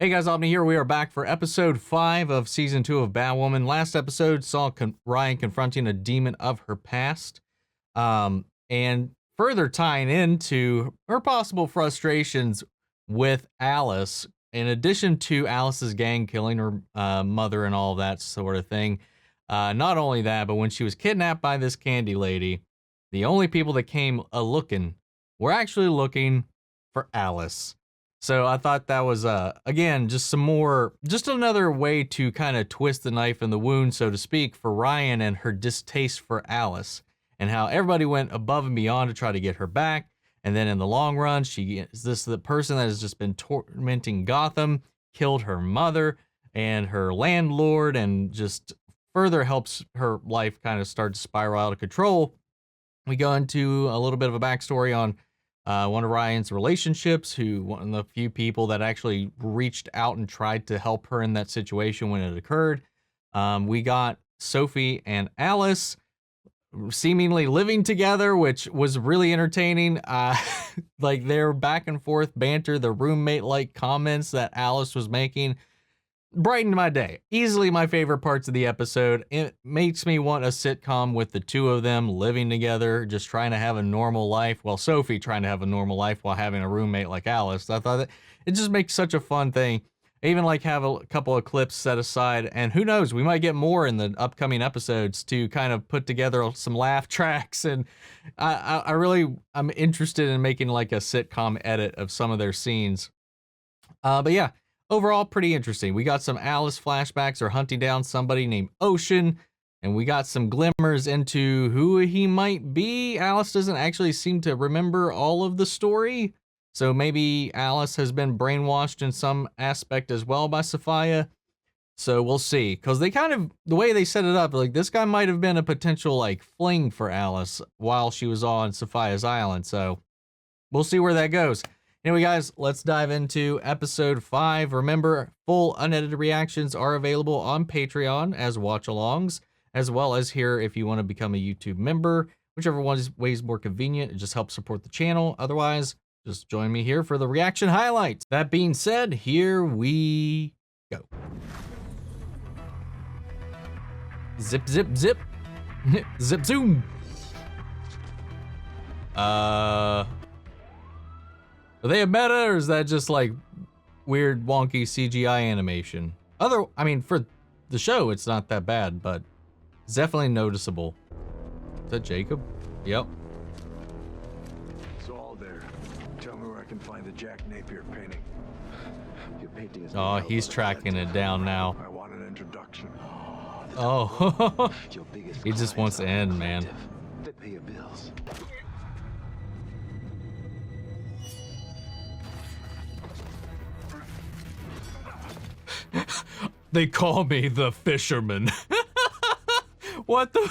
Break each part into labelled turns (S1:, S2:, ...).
S1: Hey guys, Omni here. We are back for episode 5 of season 2 of Batwoman. Last episode saw Ryan confronting a demon of her past, and further tying into her possible frustrations with Alice. In addition to Alice's gang killing her mother and all that sort of thing, not only that, but when she was kidnapped by this candy lady, the only people that came looking were actually looking for Alice. So I thought that was, again, just another way to kind of twist the knife in the wound, so to speak, for Ryan and her distaste for Alice, and how everybody went above and beyond to try to get her back. And then in the long run, the person that has just been tormenting Gotham, killed her mother and her landlord, and just further helps her life kind of start to spiral out of control. We go into a little bit of a backstory on one of Ryan's relationships, one of the few people that actually reached out and tried to help her in that situation when it occurred. We got Sophie and Alice seemingly living together, which was really entertaining. Like their back and forth banter, the roommate-like comments that Alice was making brightened my day. Easily my favorite parts of the episode. It makes me want a sitcom with the two of them living together, just trying to have a normal life. Well, Sophie trying to have a normal life while having a roommate like Alice. I thought that it just makes such a fun thing. I even like have a couple of clips set aside, and who knows, we might get more in the upcoming episodes to kind of put together some laugh tracks. And I'm interested in making like a sitcom edit of some of their scenes. But yeah. Overall, pretty interesting. We got some Alice flashbacks or hunting down somebody named Ocean, and we got some glimmers into who he might be. Alice doesn't actually seem to remember all of the story, so maybe Alice has been brainwashed in some aspect as well by Sophia. So we'll see, because the way they set it up, like this guy might have been a potential like fling for Alice while she was on Sophia's island. So we'll see where that goes. Anyway, guys, let's dive into episode 5. Remember, full unedited reactions are available on Patreon as watch-alongs, as well as here if you want to become a YouTube member. Whichever one is more convenient, it just helps support the channel. Otherwise, just join me here for the reaction highlights. That being said, here we go. Zip, zip, zip. Zip, zoom. Are they a meta, or is that just like weird, wonky CGI animation? I mean, for the show, it's not that bad, but it's definitely noticeable. Is that Jacob? Yep.
S2: It's all there. Tell me where I can find the Jack Napier painting. Your painting is
S1: oh, he's tracking it down now.
S2: I want an introduction.
S1: Oh, he just wants to end, man.
S2: They pay your bills.
S1: They call me the fisherman. What the?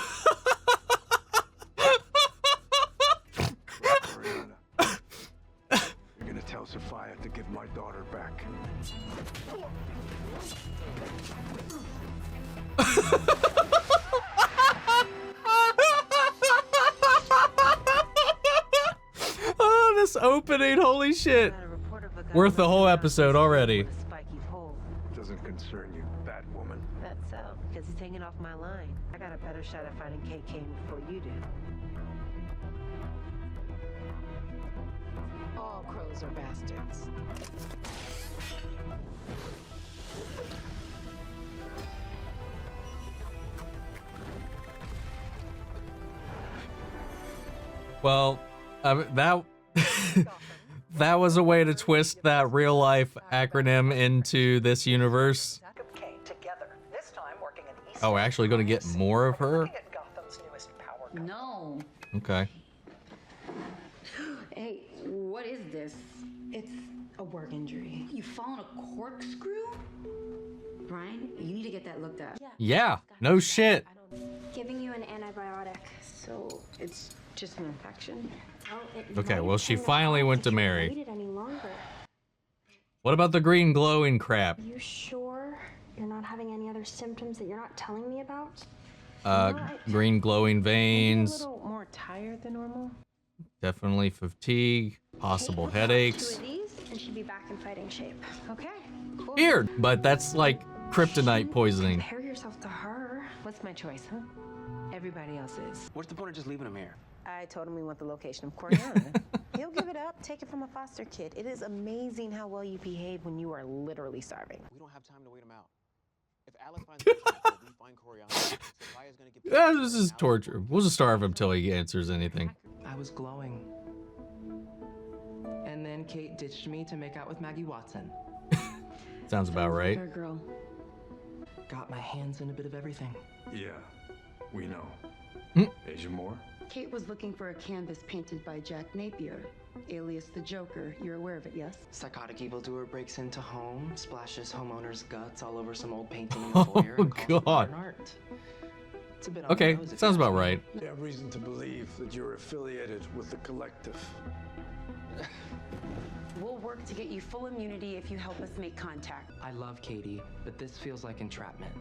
S2: You're gonna tell Sophia to give my daughter back.
S1: Oh, this opening, holy shit. Worth the whole episode already.
S2: Doesn't concern you, Batwoman.
S3: That's so, because he's hanging off my line. I got a better shot at finding KK before you do. All crows are bastards.
S1: Well, that that was a way to twist that real life acronym into this universe. Oh, we're actually going to get more of her?
S3: No.
S1: Okay.
S3: Hey, what is this? It's a work injury. You fall in a corkscrew? Brian, you need to get that looked at.
S1: Yeah, no shit.
S4: Giving you an antibiotic.
S3: So it's just an infection?
S1: Okay, well, she finally went to Mary.
S4: Waited any longer.
S1: What about the green glowing crap?
S4: You sure you're not having any other symptoms that you're not telling me about?
S1: Green glowing veins.
S3: A little more tired than normal.
S1: Definitely fatigue. Possible
S4: Okay,
S1: headaches.
S4: 2 of these, and she'd be back in fighting shape.
S3: Okay, cool.
S1: Weird, but that's like kryptonite poisoning.
S4: Compare yourself to her.
S3: What's my choice, huh? Everybody else's.
S5: What's the point of just leaving him here?
S3: I told him we want the location of Coriana. He'll give it up. Take it from a foster kid. It is amazing how well you behave when you are literally starving.
S5: We don't have time to wait him out. If Alice finds Coriana, we find Coriana. Sophia's gonna get.
S1: Yeah, this is torture. We'll just starve him till he answers anything.
S6: I was glowing. And then Kate ditched me to make out with Maggie Watson.
S1: Sounds about right.
S3: Her girl.
S6: Got my hands in a bit of everything.
S2: Yeah, we know. Asia Moore?
S3: Kate was looking for a canvas painted by Jack Napier, alias the Joker. You're aware of it, yes?
S6: Psychotic evildoer breaks into home, splashes homeowner's guts all over some old painting in the foyer, and calls it
S1: God.
S6: modern art. It's a bit on the
S1: Okay,
S6: nose if you
S1: sounds
S6: ask
S1: about
S6: me.
S1: right.
S2: They have reason to believe that you're affiliated with the collective.
S3: We'll work to get you full immunity if you help us make contact.
S6: I love Katie, but this feels like entrapment.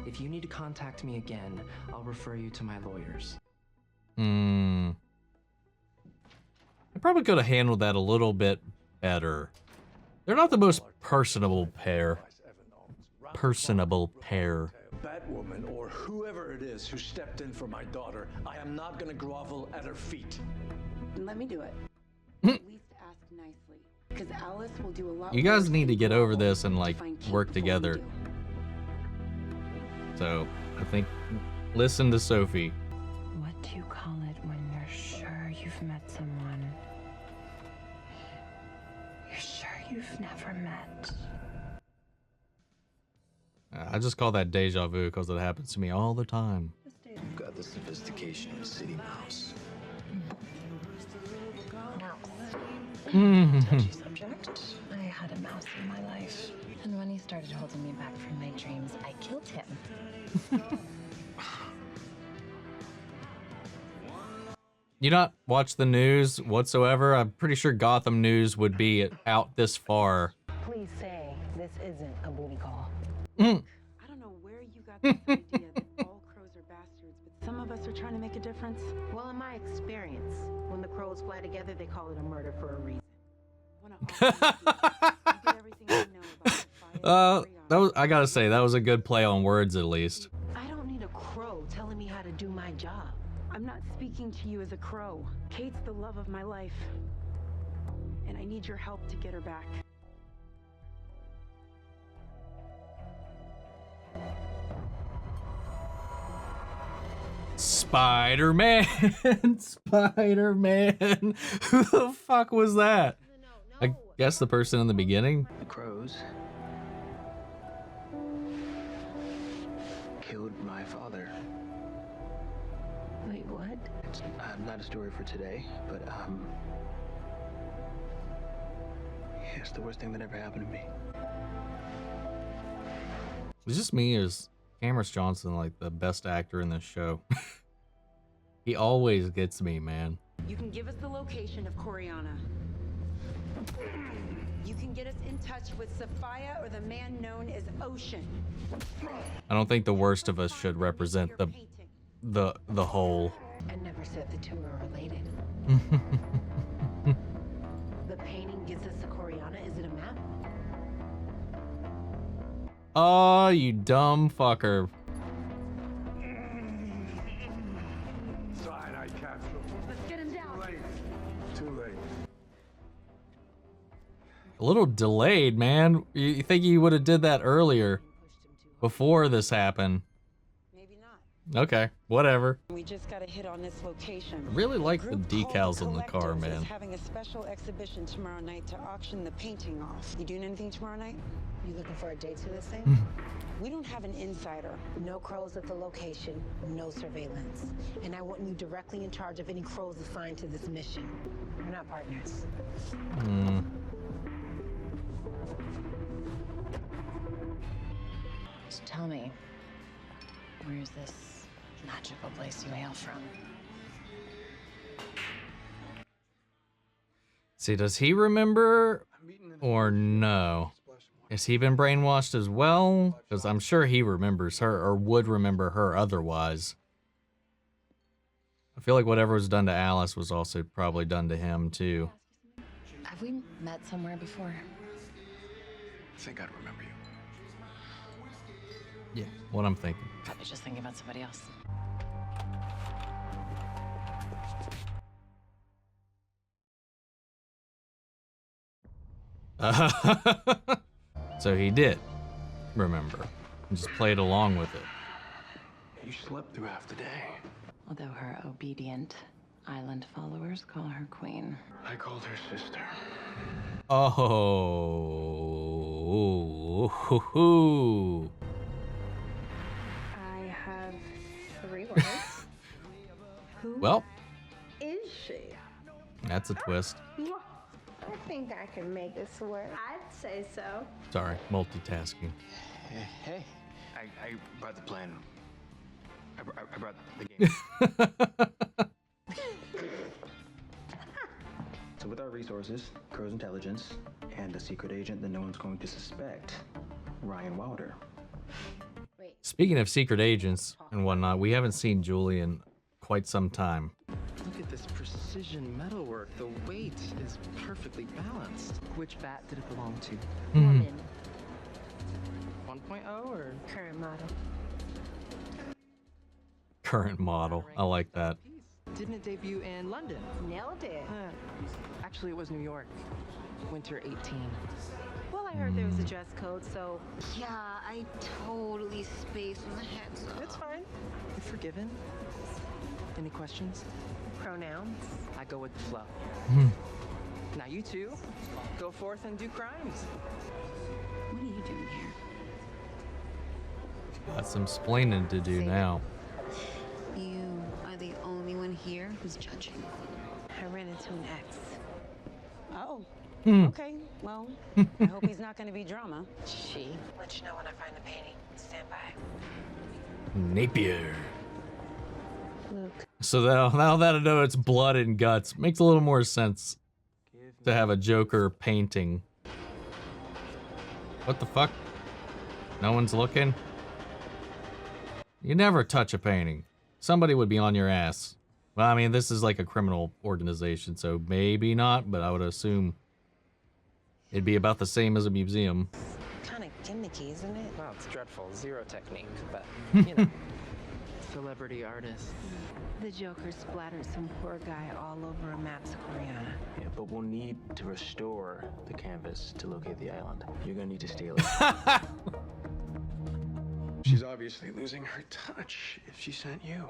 S6: If you need to contact me again, I'll refer you to my lawyers.
S1: I probably could have handled that a little bit better. They're not the most personable pair.
S2: Batwoman, or whoever it is who stepped in for my daughter, I am not gonna grovel at her feet.
S3: And let me do it. At least ask nicely. Because Alice will do a lot.
S1: You guys
S3: worse
S1: need to
S3: than
S1: get over
S3: grovel
S1: this and
S3: to
S1: like
S3: find Kate
S1: work
S3: before we
S1: together.
S3: do.
S1: So I think listen to Sophie.
S7: What do you call it when you're sure you've met someone you're sure you've never met?
S1: I just call that deja vu because it happens to me all the time.
S5: You've got the sophistication of a city mouse.
S7: Touchy subject. I had a mouse in my life. And when he started holding me back from my dreams, I killed him.
S1: You not watch the news whatsoever? I'm pretty sure Gotham News would be out this far.
S3: Please say this isn't a booty call.
S1: Mm.
S3: I don't know where you got this idea that all crows are bastards, but some of us are trying to make a difference. Well, in my experience, when the crows fly together, they call it a murder for a reason.
S1: I gotta say, that was a good play on words at least.
S3: I don't need a crow telling me how to do my job. I'm not speaking to you as a crow. Kate's the love of my life. And I need your help to get her back.
S1: Spider-Man! Spider-Man! Who the fuck was that? I guess the person in the beginning?
S5: The crows killed my father.
S3: Wait, what?
S5: It's not a story for today, but yeah, it's the worst thing that ever happened to me.
S1: It's just me, or is Cameron Johnson like the best actor in this show? He always gets me, man.
S3: You can give us the location of Coriana. You can get us in touch with Sophia or the man known as Ocean.
S1: I don't think the worst of us should represent the whole.
S3: I never said the two are related. The painting gives us the Coriana. Is it a map?
S1: Oh, you dumb fucker.
S2: Cyanide capsule.
S3: Let's get him down.
S2: Too late.
S1: A little delayed, man. You think he would have did that earlier, before this happened?
S3: Maybe not.
S1: Okay, whatever.
S3: We just got a hit on this location.
S1: I really like the
S3: Group called
S1: decals on the car,
S3: Collectives
S1: man.
S3: is having a special exhibition tomorrow night to auction the painting off. You doing anything tomorrow night? You looking for a date to this thing? We don't have an insider. No crows at the location, no surveillance. And I want you directly in charge of any crows assigned to this mission. We're not partners.
S7: So tell me, where's this magical place you hail from?
S1: See, does he remember or no? Has he been brainwashed as well? Because I'm sure he remembers her or would remember her otherwise. I feel like whatever was done to Alice was also probably done to him too.
S7: Have we met somewhere before?
S2: think I'd remember you.
S1: Yeah, what I'm thinking.
S7: Probably just thinking about somebody else.
S1: So he did remember. And just played along with it.
S2: You slept through half the day.
S7: Although her obedient island followers call her queen.
S2: I called her sister.
S1: Oh.
S4: I have 3 words. Who
S1: Well,
S4: is she?
S1: that's a twist.
S4: I think I can make this work. I'd say so.
S1: Sorry, multitasking.
S5: Hey, I brought the plan. I brought the game. So with our resources, Crow's intelligence, and a secret agent that no one's going to suspect, Ryan Wilder.
S1: Speaking of secret agents and whatnot, we haven't seen Julie in quite some time.
S6: Look at this precision metalwork. The weight is perfectly balanced. Which bat did it belong to?
S4: Woman.
S6: 1.0 or
S4: Current model.
S1: Current model. I like that.
S6: Didn't it debut in London?
S4: Nailed it.
S6: Actually, it was New York. Winter 18.
S3: Well, I heard there was a dress code, so. Yeah, I totally spaced on the heads up.
S6: It's fine. You're forgiven. Any questions?
S3: Pronouns.
S6: I go with the flow. Now you two, go forth and do crimes.
S3: What are you doing here?
S1: Got some splaining to do now.
S3: You are the only one here who's judging. I ran into an ex. Oh. Okay, well, I hope he's not going to be drama.
S7: She. Let you know when I find the painting. Stand by.
S1: Napier.
S3: Luke.
S1: So now that I know it's blood and guts, makes a little more sense to have a Joker painting. What the fuck? No one's looking? You never touch a painting. Somebody would be on your ass. Well, I mean, this is like a criminal organization, so maybe not, but I would assume it'd be about the same as a museum.
S3: Kind of gimmicky, isn't it?
S6: Well, it's dreadful. Zero technique, but, you know. Celebrity artist.
S3: The Joker splattered some poor guy all over a map to Koreana.
S5: Yeah, but we'll need to restore the canvas to locate the island. You're gonna need to steal it.
S2: She's obviously losing her touch if she sent you.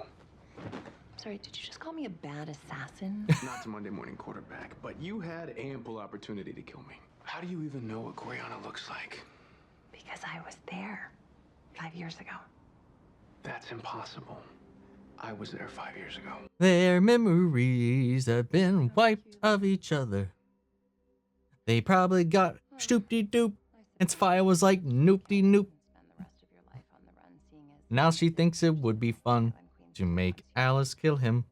S7: Sorry, did you just call me a bad assassin?
S2: Not the Monday morning quarterback, but you had ample opportunity to kill me. How do you even know what Koreana looks like?
S7: Because I was there 5 years ago.
S2: That's impossible. I was there 5 years ago.
S1: Their memories have been wiped of each other. They probably got stoop-de-doop, and Sophia was like noop-de-noop. Now she thinks it would be fun to make Alice kill him.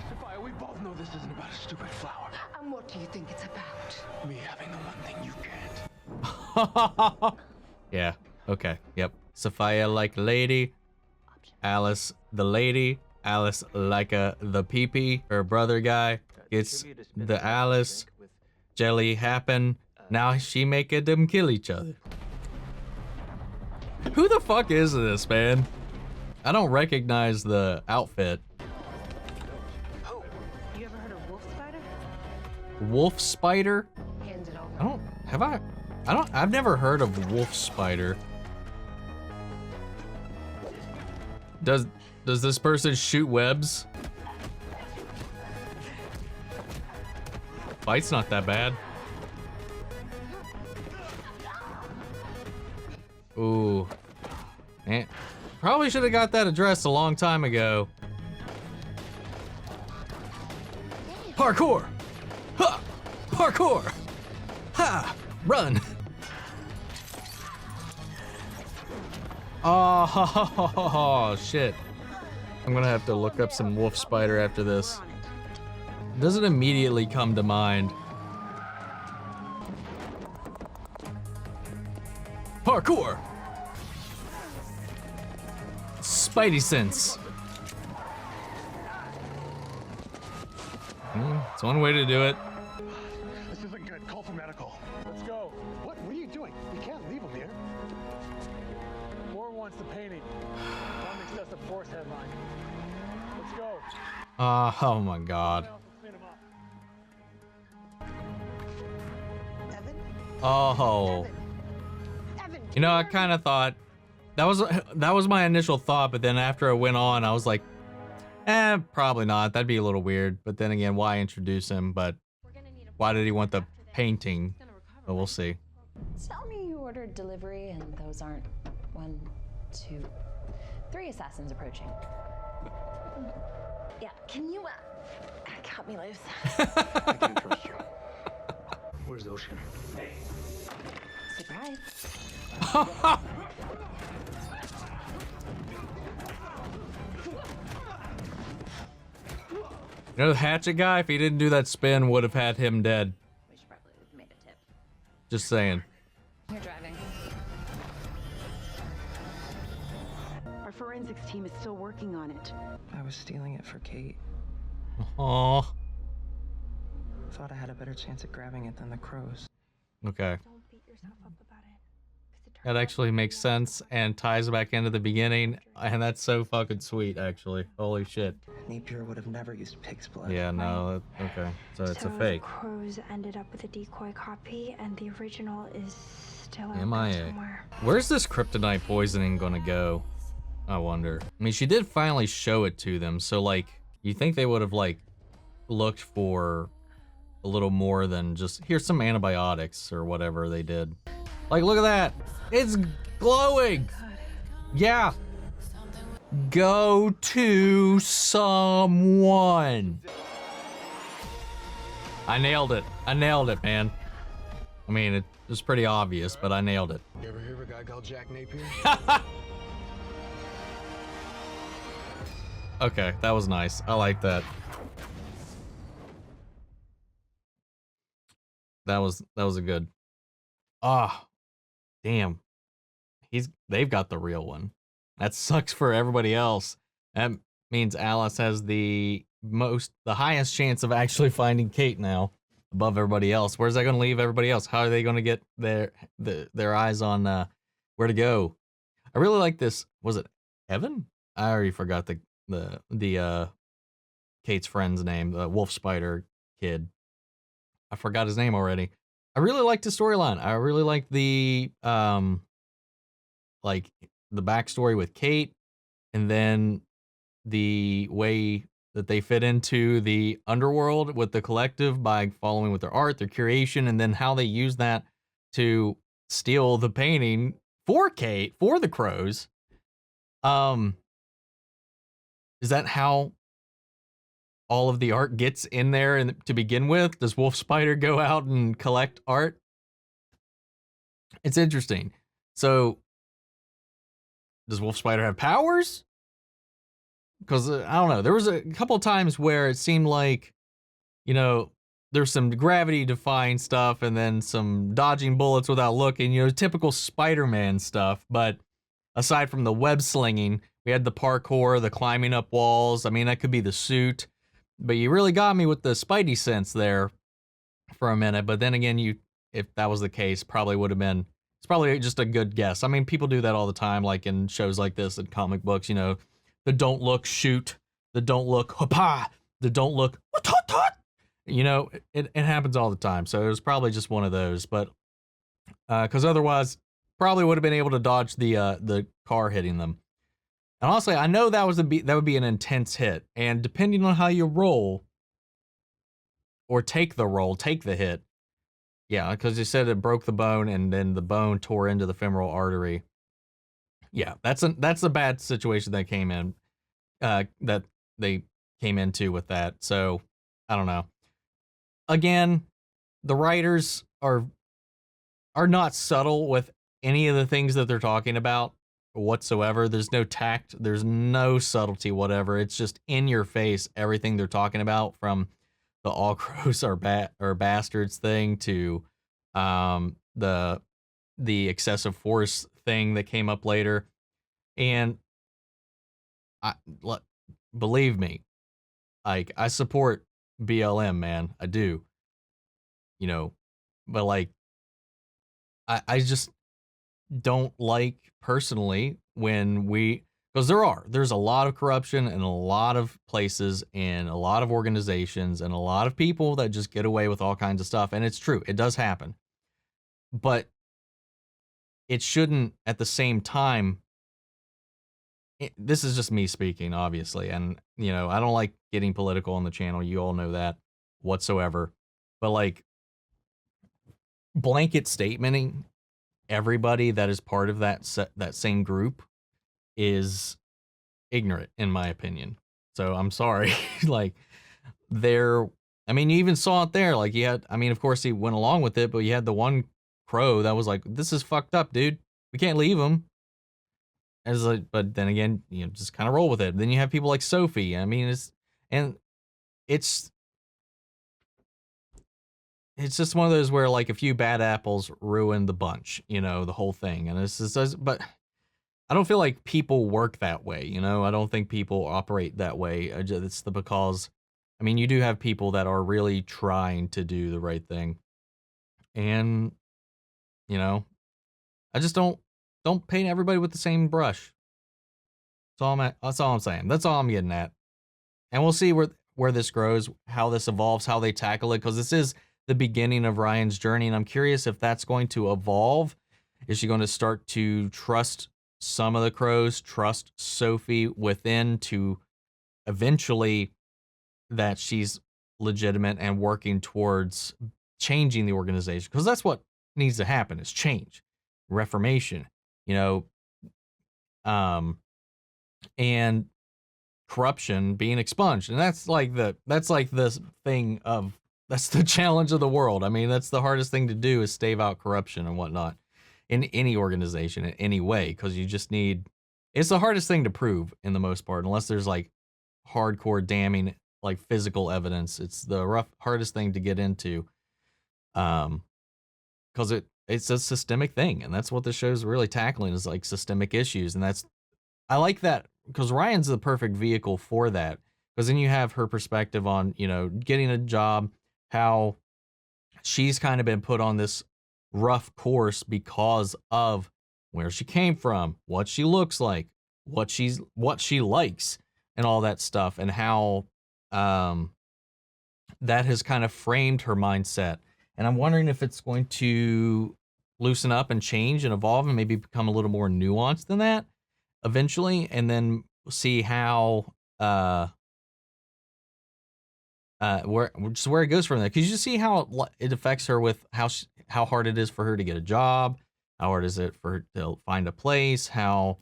S2: Sophia, we both know this isn't about a stupid flower.
S7: And what do you think it's about?
S2: Me having the one thing you can't.
S1: Yeah, okay, yep. Sophia like lady, Alice the lady, Alice like the pee-pee. Her brother guy gets the Alice, jelly happen. Now she making them kill each other. Who the fuck is this, man? I don't recognize the outfit.
S3: Oh, you ever heard of wolf spider?
S1: Wolf spider?
S3: Hand it over.
S1: I've never heard of wolf spider. Does this person shoot webs? Fight's not that bad. Ooh. Man, probably should have got that addressed a long time ago. Parkour! Ha! Parkour! Ha! Run! Oh, shit. I'm gonna have to look up some wolf spider after this. It doesn't immediately come to mind. Parkour! Spidey sense. It's one way to do it.
S2: This isn't good. Call
S1: Oh my god.
S3: Evan?
S1: Oh.
S3: Evan! Evan,
S1: You know, I kind of thought that was my initial thought, but then after it went on, I was like, probably not. That'd be a little weird. But then again, why introduce him? But why did he want the painting? But we'll see.
S7: Tell me you ordered delivery and those aren't 1, 2, 3 assassins approaching. Yeah, can you cut me loose?
S2: I can't trust you. Where's Ocean?
S7: Surprise.
S1: You know, the hatchet guy, if he didn't do that spin, would have had him dead.
S7: We should probably have made a tip.
S1: Just saying.
S7: You're driving.
S3: Our forensics team is still working on it.
S6: I was stealing it for Kate.
S1: Oh.
S6: Thought I had a better chance at grabbing it than the crows.
S1: Okay.
S4: Don't beat yourself up about it. 'Cause it
S1: That
S4: turns
S1: actually
S4: out
S1: makes
S4: everyone
S1: sense and ties back into the beginning. And that's so fucking sweet, actually. Holy shit.
S6: Napier would have never used pig's blood.
S1: Yeah, no. Okay. So it's a
S4: So
S1: fake.
S4: the crows ended up with a decoy copy, and the original is still out there
S1: MIA.
S4: somewhere.
S1: Where's this kryptonite poisoning gonna go? I wonder. I mean, she did finally show it to them, so like, you think they would have like looked for a little more than just here's some antibiotics or whatever they did. Like, look at that, it's glowing. Yeah. Go to someone. I nailed it. I nailed it, man. I mean, it was pretty obvious, but I nailed it.
S2: You ever hear of a guy called Jack Napier?
S1: Okay, that was nice. I like that. That was a good. Ah, damn. They've got the real one. That sucks for everybody else. That means Alice has the highest chance of actually finding Kate now, above everybody else. Where's that going to leave everybody else? How are they going to get their eyes on where to go? I really like this. Was it Evan? I already forgot the Kate's friend's name, the wolf spider kid. I forgot his name already. I really liked the storyline. I really liked the the backstory with Kate, and then the way that they fit into the underworld with the collective by following with their art, their curation, and then how they use that to steal the painting for Kate, for the crows. Is that how all of the art gets in there and to begin with? Does Wolf Spider go out and collect art? It's interesting. So, does Wolf Spider have powers? Because I don't know. There was a couple of times where it seemed like, you know, there's some gravity-defying stuff and then some dodging bullets without looking, you know, typical Spider-Man stuff. But aside from the web slinging, we had the parkour, the climbing up walls. I mean, that could be the suit. But you really got me with the Spidey sense there for a minute. But then again, if that was the case, probably would have been, it's probably just a good guess. I mean, people do that all the time, like in shows like this and comic books, you know, the don't look shoot, the don't look hapa, the don't look tot. You know, it happens all the time. So it was probably just one of those. But because otherwise, probably would have been able to dodge the car hitting them. And honestly, I know that would be an intense hit. And depending on how you roll, or take the hit, yeah, because you said it broke the bone and then the bone tore into the femoral artery. Yeah, that's a bad situation that came in, that they came into with that. So I don't know. Again, the writers are not subtle with any of the things that they're talking about whatsoever. There's no tact, there's no subtlety, whatever. It's just in your face everything they're talking about, from the all crows are bastards thing to the excessive force thing that came up later. And believe me, like, I support BLM, man. I do. You know, but like, I just don't like personally when Because there's a lot of corruption in a lot of places and a lot of organizations and a lot of people that just get away with all kinds of stuff. And it's true, it does happen. But it shouldn't at the same time. This is just me speaking, obviously. And, I don't like getting political on the channel. You all know that whatsoever. But like blanket statementing everybody that is part of that same group is ignorant, in my opinion. So I'm sorry. Like you even saw it there. Like of course he went along with it, but you had the one crow that was like, this is fucked up, dude. We can't leave him. As like, but then again, just kind of roll with it. Then you have people like Sophie. It's just one of those where like a few bad apples ruin the bunch, the whole thing. And it's just, but I don't feel like people work that way. I don't think people operate that way. It's because, you do have people that are really trying to do the right thing. And, I just don't paint everybody with the same brush. That's all I'm saying. That's all I'm getting at. And we'll see where this grows, how this evolves, how they tackle it, because this is the beginning of Ryan's journey, and I'm curious if that's going to evolve. Is she going to start to trust some of the crows, trust Sophie within to eventually that she's legitimate and working towards changing the organization? Because that's what needs to happen, is change, reformation, and corruption being expunged. And that's the challenge of the world. That's the hardest thing to do, is stave out corruption and whatnot in any organization in any way, because you just need, it's the hardest thing to prove in the most part, unless there's like hardcore damning like physical evidence. It's the hardest thing to get into, because it's a systemic thing, and that's what the show's really tackling, is like systemic issues. And I like that, because Ryan's the perfect vehicle for that, because then you have her perspective on, getting a job, how she's kind of been put on this rough course because of where she came from, what she looks like, what she likes, and all that stuff, and how that has kind of framed her mindset. And I'm wondering if it's going to loosen up and change and evolve and maybe become a little more nuanced than that eventually, and then see how where it goes from there. Because you see how it affects her with how hard it is for her to get a job, how hard is it for her to find a place, how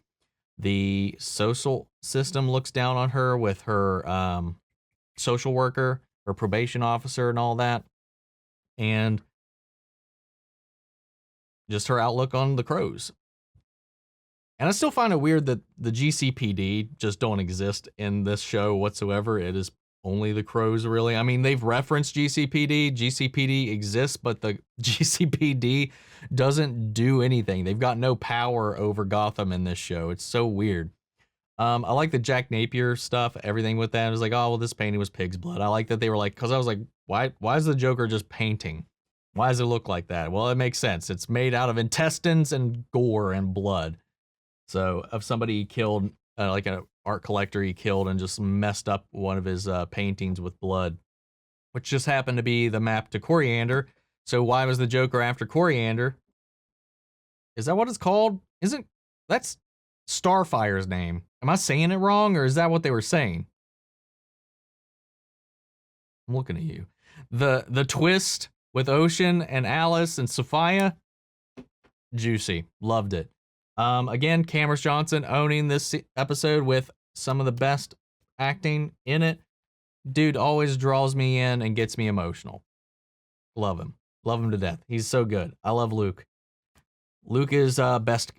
S1: the social system looks down on her with her social worker or probation officer and all that, and just her outlook on the crows. And I still find it weird that the GCPD just don't exist in this show whatsoever. It is only the crows, really. They've referenced GCPD. GCPD exists, but the GCPD doesn't do anything. They've got no power over Gotham in this show. It's so weird. I like the Jack Napier stuff, everything with that. It was like, oh, well, this painting was pig's blood. I like that they were like, because I was like, why is the Joker just painting? Why does it look like that? Well, it makes sense. It's made out of intestines and gore and blood. So of somebody he killed, like an art collector he killed and just messed up one of his paintings with blood, which just happened to be the map to Coriander. So why was the Joker after Coriander? Is that what it's called? That's Starfire's name? Am I saying it wrong, or is that what they were saying? I'm looking at you. The twist with Ocean and Alice and Sophia, juicy. Loved it. Again, Cameron Johnson owning this episode with some of the best acting in it. Dude always draws me in and gets me emotional. Love him. Love him to death. He's so good. I love Luke. Luke is best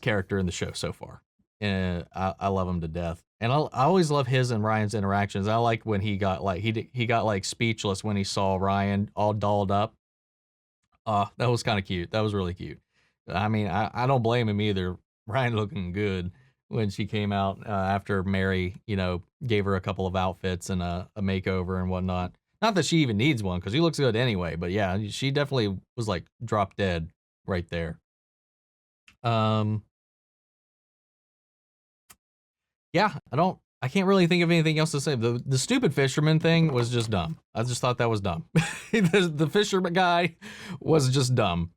S1: character in the show so far. I love him to death. And I always love his and Ryan's interactions. I like when he got like he got like speechless when he saw Ryan all dolled up. That was kind of cute. That was really cute. I don't blame him either. Ryan looking good when she came out after Mary, gave her a couple of outfits and a makeover and whatnot. Not that she even needs one, because he looks good anyway. But yeah, she definitely was like drop dead right there. yeah, I can't really think of anything else to say. The stupid fisherman thing was just dumb. I just thought that was dumb. The fisherman guy was just dumb.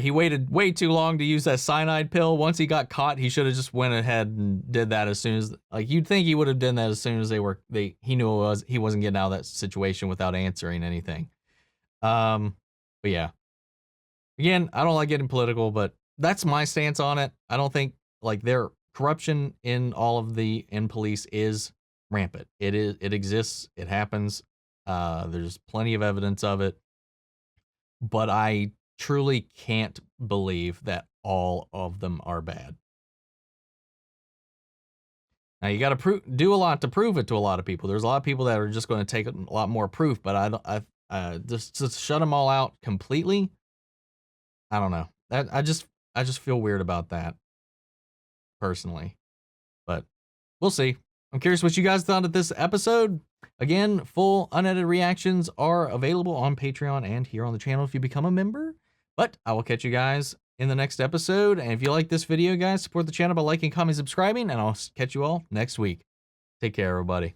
S1: He waited way too long to use that cyanide pill. Once he got caught, he should have just went ahead and did that as soon as, like, you'd think he would have done that as soon as he knew he wasn't getting out of that situation without answering anything. But yeah. Again, I don't like getting political, but that's my stance on it. I don't think, like, their corruption in police is rampant. It exists. It happens. There's plenty of evidence of it. But I truly can't believe that all of them are bad. Now you got to do a lot to prove it to a lot of people. There's a lot of people that are just going to take a lot more proof, but I just shut them all out completely. I don't know. I just feel weird about that personally, but we'll see. I'm curious what you guys thought of this episode. Again, full unedited reactions are available on Patreon and here on the channel if you become a member. But I will catch you guys in the next episode. And if you like this video, guys, support the channel by liking, commenting, subscribing, and I'll catch you all next week. Take care, everybody.